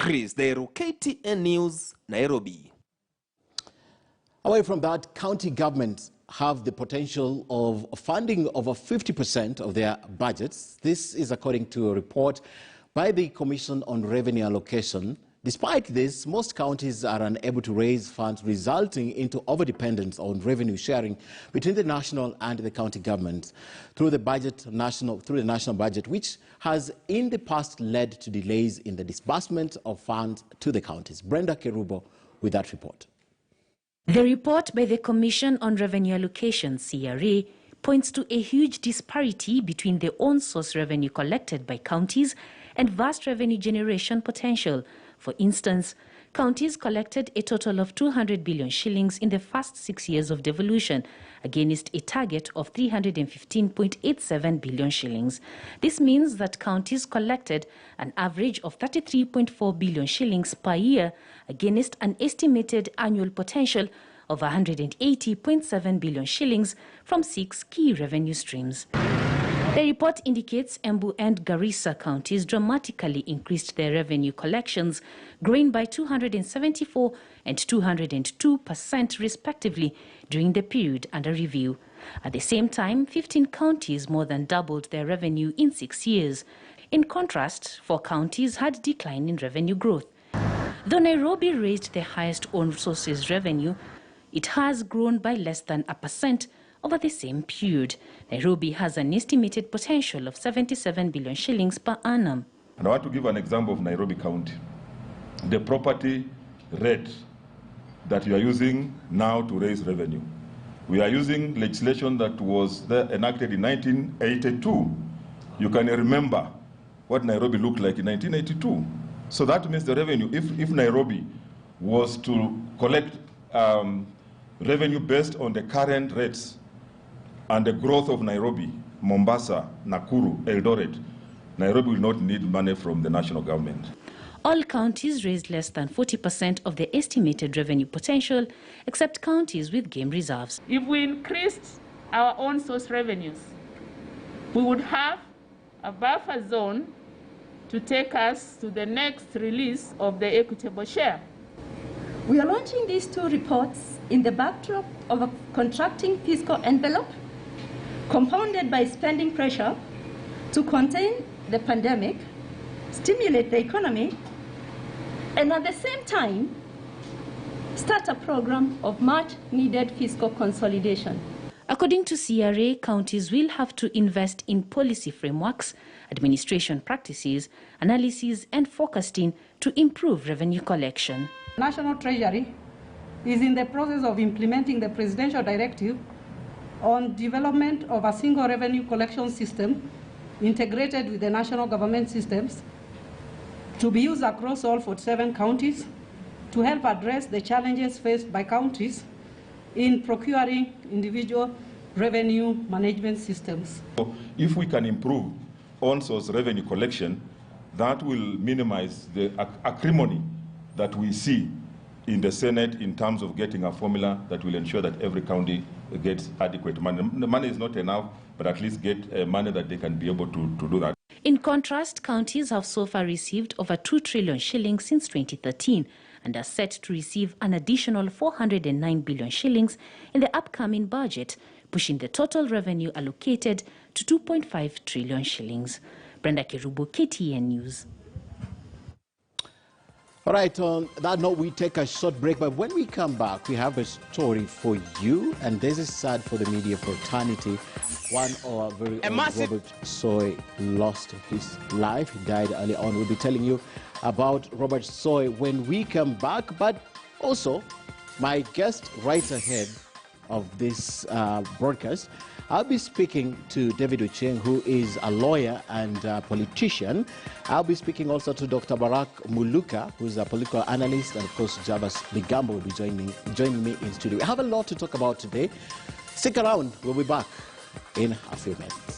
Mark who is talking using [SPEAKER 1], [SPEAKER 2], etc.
[SPEAKER 1] Chris Dero, KTN News, Nairobi.
[SPEAKER 2] Away from that, county governments have the potential of funding over 50% of their budgets. This is according to a report by the Commission on Revenue Allocation. Despite this, most counties are unable to raise funds, resulting into overdependence on revenue sharing between the national and the county governments through the national budget, which has in the past led to delays in the disbursement of funds to the counties. Brenda Kerubo with that report.
[SPEAKER 3] The report by the Commission on Revenue Allocation, CRA, points to a huge disparity between the on-source revenue collected by counties and vast revenue generation potential. For instance, counties collected a total of 200 billion shillings in the first 6 years of devolution, against a target of 315.87 billion shillings. This means that counties collected an average of 33.4 billion shillings per year against an estimated annual potential of 180.7 billion shillings from 6 key revenue streams. The report indicates Embu and Garissa counties dramatically increased their revenue collections, growing by 274 and 202% respectively during the period under review. At the same time, 15 counties more than doubled their revenue in 6 years. In contrast, 4 counties had decline in revenue growth. Though Nairobi raised the highest own sources revenue, it has grown by less than 1% over the same period. Nairobi has an estimated potential of 77 billion shillings per annum.
[SPEAKER 4] And I want to give an example of Nairobi County. The property rate that you are using now to raise revenue. We are using legislation that was enacted in 1982. You can remember what Nairobi looked like in 1982. So that means the revenue, if Nairobi was to collect revenue based on the current rates and the growth of Nairobi, Mombasa, Nakuru, Eldoret, Nairobi will not need money from the national government.
[SPEAKER 3] All counties raised less than 40% of the estimated revenue potential, except counties with game reserves.
[SPEAKER 5] If we increased our own source revenues, we would have a buffer zone to take us to the next release of the equitable share.
[SPEAKER 6] We are launching these 2 reports in the backdrop of a contracting fiscal envelope, compounded by spending pressure to contain the pandemic, stimulate the economy, and at the same time, start a program of much-needed fiscal consolidation.
[SPEAKER 3] According to CRA, counties will have to invest in policy frameworks, administration practices, analysis, and forecasting to improve revenue collection.
[SPEAKER 7] National Treasury is in the process of implementing the Presidential Directive on development of a single revenue collection system integrated with the national government systems to be used across all 47 counties to help address the challenges faced by counties in procuring individual revenue management systems.
[SPEAKER 4] So if we can improve on-source revenue collection, that will minimize the acrimony that we see in the Senate in terms of getting a formula that will ensure that every county gets adequate money. The money is not enough, but at least get money that they can be able to do that.
[SPEAKER 3] In contrast, counties have so far received over 2 trillion shillings since 2013 and are set to receive an additional 409 billion shillings in the upcoming budget, pushing the total revenue allocated to 2.5 trillion shillings. Brenda Kerubo, KTN News.
[SPEAKER 2] All right, on that note, we take a short break, but when we come back, we have a story for you, and this is sad for the media fraternity. One of our very own, Robert Soy, lost his life. He died early on. We'll be telling you about Robert Soy when we come back, but also my guest right ahead of this broadcast, I'll be speaking to David Ochieng, who is a lawyer and a politician. I'll be speaking also to Dr. Barak Muluka, who's a political analyst, and of course, Javas Bigambo will be joining me in studio. We have a lot to talk about today. Stick around. We'll be back in a few minutes.